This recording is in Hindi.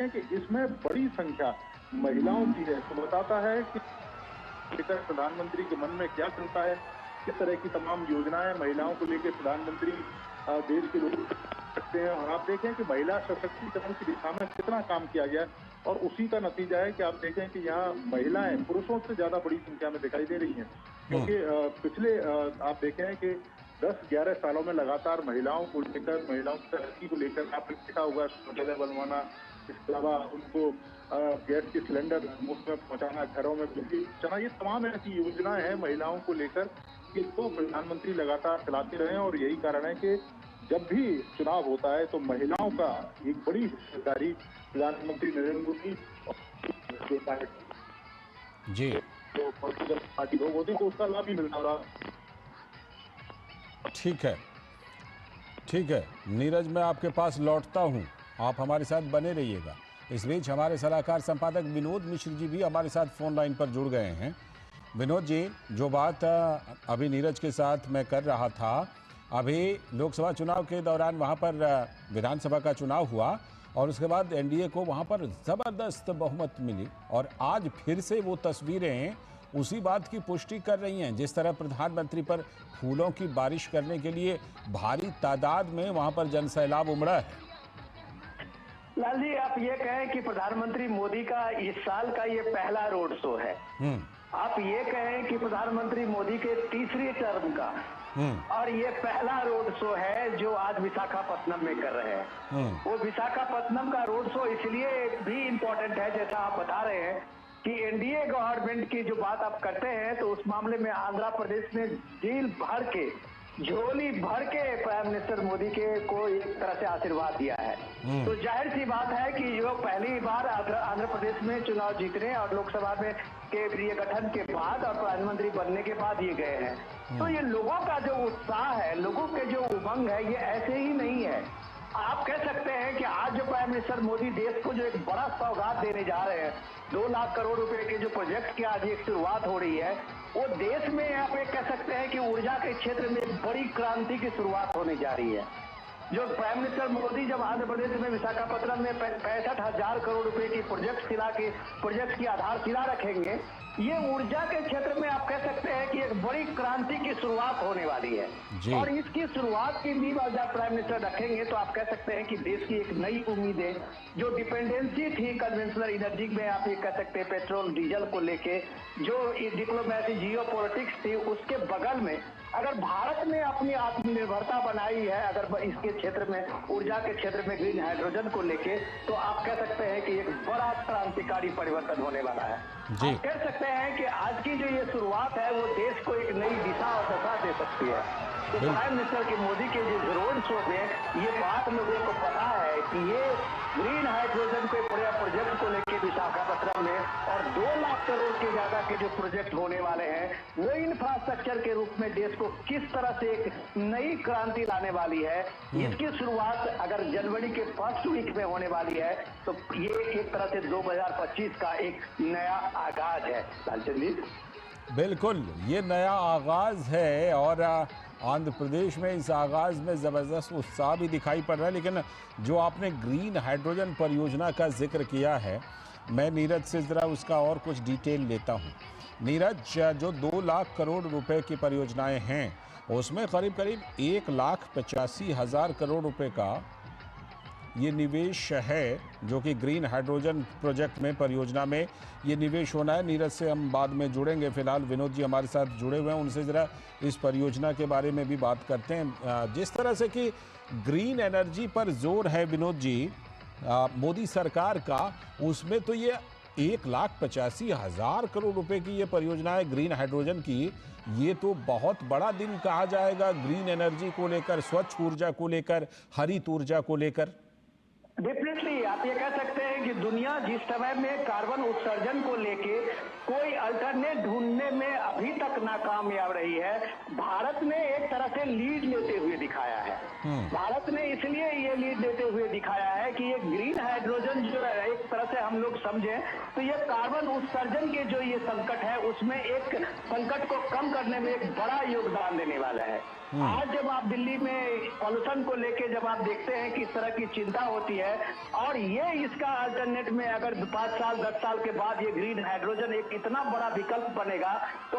हैं कि इसमें बड़ी संख्या महिलाओं की है, तो बताता है कि प्रधानमंत्री के मन में क्या चलता है, किस तरह की तमाम योजनाएं महिलाओं को लेकर प्रधानमंत्री देश के लोग सकते हैं। और आप देखें कि महिला सशक्तिकरण की दिशा में कितना काम किया गया है और उसी का नतीजा है कि आप देखें कि यहाँ महिलाएं पुरुषों से ज्यादा बड़ी संख्या में दिखाई दे रही हैं, क्योंकि पिछले आप देखें कि 10-11 सालों में लगातार महिलाओं को लेकर, महिलाओं की तरक्की को लेकर आपने देखा होगा शौचालय बनवाना, इसके अलावा उनको गैस के सिलेंडर मुफ्त में पहुंचाना, घरों में बिजली पहुंचाना, ये तमाम ऐसी योजनाएं हैं महिलाओं को लेकर कि तो प्रधानमंत्री लगातार चलाते रहे और यही कारण है कि जब भी चुनाव होता है तो महिलाओं का एक बड़ी हिस्सेदारी प्रधानमंत्री नरेंद्र मोदी जो पार्टी जी जो पॉलिटिकल पार्टी लोग होते हैं तो उसका लाभ भी मिलता रहा। ठीक है, ठीक है नीरज, मैं आपके पास लौटता हूं, आप हमारे साथ बने रहिएगा। इस बीच हमारे सलाहकार संपादक विनोद मिश्र जी भी हमारे साथ फोन लाइन पर जुड़ गए हैं। विनोद जी, जो बात अभी नीरज के साथ मैं कर रहा था, अभी लोकसभा चुनाव के दौरान वहां पर विधानसभा का चुनाव हुआ और उसके बाद एनडीए को वहां पर ज़बरदस्त बहुमत मिली और आज फिर से वो तस्वीरें उसी बात की पुष्टि कर रही हैं। जिस तरह प्रधानमंत्री पर फूलों की बारिश करने के लिए भारी तादाद में वहां पर जनसैलाब उमड़ा है। लाल जी, आप ये कहें कि प्रधानमंत्री मोदी का इस साल का ये पहला रोड शो है, आप ये कहें कि प्रधानमंत्री मोदी के तीसरी टर्म का और ये पहला रोड शो है जो आज विशाखापट्टनम में कर रहे हैं। वो विशाखापट्टनम का रोड शो इसलिए भी इम्पोर्टेंट है, जैसा आप बता रहे हैं कि एनडीए गवर्नमेंट की जो बात आप करते हैं, तो उस मामले में आंध्र प्रदेश ने झोली भर के प्राइम मिनिस्टर मोदी के को एक तरह से आशीर्वाद दिया है। तो जाहिर सी बात है कि जो पहली बार आंध्र प्रदेश में चुनाव जीतने और लोकसभा में केंद्रीय गठन के बाद और प्रधानमंत्री बनने के बाद ये गए हैं, तो ये लोगों का जो उत्साह है, लोगों के जो उमंग है, ये ऐसे ही नहीं है। आप कह सकते हैं कि आज जो प्राइम मिनिस्टर मोदी देश को जो एक बड़ा सौगात देने जा रहे हैं, 2 लाख करोड़ रुपए के जो प्रोजेक्ट की आज एक शुरुआत हो रही है, वो देश में आप एक कह सकते हैं कि ऊर्जा के क्षेत्र में एक बड़ी क्रांति की शुरुआत होने जा रही है। जो प्राइम मिनिस्टर मोदी जब आंध्र प्रदेश में विशाखापट्टनम में 65,000 करोड़ रुपए की प्रोजेक्ट की आधारशिला रखेंगे, ये ऊर्जा के क्षेत्र में आप कह सकते हैं कि एक बड़ी क्रांति की शुरुआत होने वाली है। और इसकी शुरुआत की नींव जब प्राइम मिनिस्टर रखेंगे तो आप कह सकते हैं कि देश की एक नई उम्मीदें, जो डिपेंडेंसी थी कन्वेंशनल एनर्जी में, आप ये कह सकते हैं पेट्रोल डीजल को लेके जो डिप्लोमेसी जियोपॉलिटिक्स थी, उसके बगल में अगर भारत ने अपनी आत्मनिर्भरता बनाई है, अगर इसके क्षेत्र में ऊर्जा के क्षेत्र में ग्रीन हाइड्रोजन को लेके, तो आप कह सकते हैं कि एक बड़ा क्रांतिकारी परिवर्तन होने वाला है। आप कह सकते हैं कि आज की जो ये शुरुआत है वो देश को एक नई दिशा और दशा दे सकती है। तो प्राइम मिनिस्टर के मोदी के जो रोड शो में ये बात लोगों को पता है कि ये ग्रीन हाइड्रोजन के बड़े प्रोजेक्ट को लेके विशाखापट्टनम में और 2 लाख करोड़ के ज्यादा के जो प्रोजेक्ट होने वाले हैं, वो इंफ्रास्ट्रक्चर के रूप में देश को किस तरह से एक नई क्रांति लाने वाली है, इसकी शुरुआत अगर जनवरी के फर्स्ट वीक में होने वाली है, तो ये एक तरह से 2025 का एक नया आगाज है। लालचंद जी, बिल्कुल ये नया आगाज है और आंध्र प्रदेश में इस आगाज में ज़बरदस्त उत्साह भी दिखाई पड़ रहा है। लेकिन जो आपने ग्रीन हाइड्रोजन परियोजना का जिक्र किया है, मैं नीरज से ज़रा उसका और कुछ डिटेल लेता हूँ। नीरज, जो 2 लाख करोड़ रुपए की परियोजनाएं हैं, उसमें करीब करीब 1,85,000 करोड़ रुपए का ये निवेश है, जो कि ग्रीन हाइड्रोजन प्रोजेक्ट में, परियोजना में ये निवेश होना है। नीरज से हम बाद में जुड़ेंगे, फिलहाल विनोद जी हमारे साथ जुड़े हुए हैं, उनसे ज़रा इस परियोजना के बारे में भी बात करते हैं। जिस तरह से कि ग्रीन एनर्जी पर जोर है विनोद जी मोदी सरकार का, उसमें तो ये 1,85,000 करोड़ रुपए की ये परियोजना है ग्रीन हाइड्रोजन की, ये तो बहुत बड़ा दिन कहा जाएगा ग्रीन एनर्जी को लेकर, स्वच्छ ऊर्जा को लेकर, हरित ऊर्जा को लेकर। डेफिनेटली आप ये कह सकते हैं कि दुनिया जिस समय में कार्बन उत्सर्जन को लेके कोई अल्टरनेट ढूंढने में अभी तक नाकामयाब रही है, भारत ने एक तरह से लीड लेते हुए दिखाया है। भारत ने इसलिए ये लीड लेते हुए दिखाया है कि ये ग्रीन हाइड्रोजन जो एक तरह से हम लोग समझें तो ये कार्बन उत्सर्जन के जो ये संकट है उसमें एक संकट को कम करने में एक बड़ा योगदान देने वाला है। आज जब आप दिल्ली में पॉल्यूशन को लेके जब आप देखते हैं कि इस तरह की चिंता होती है और ये इसका अल्टरनेट में अगर 5 साल 10 साल के बाद ये ग्रीन हाइड्रोजन एक इतना बड़ा विकल्प बनेगा तो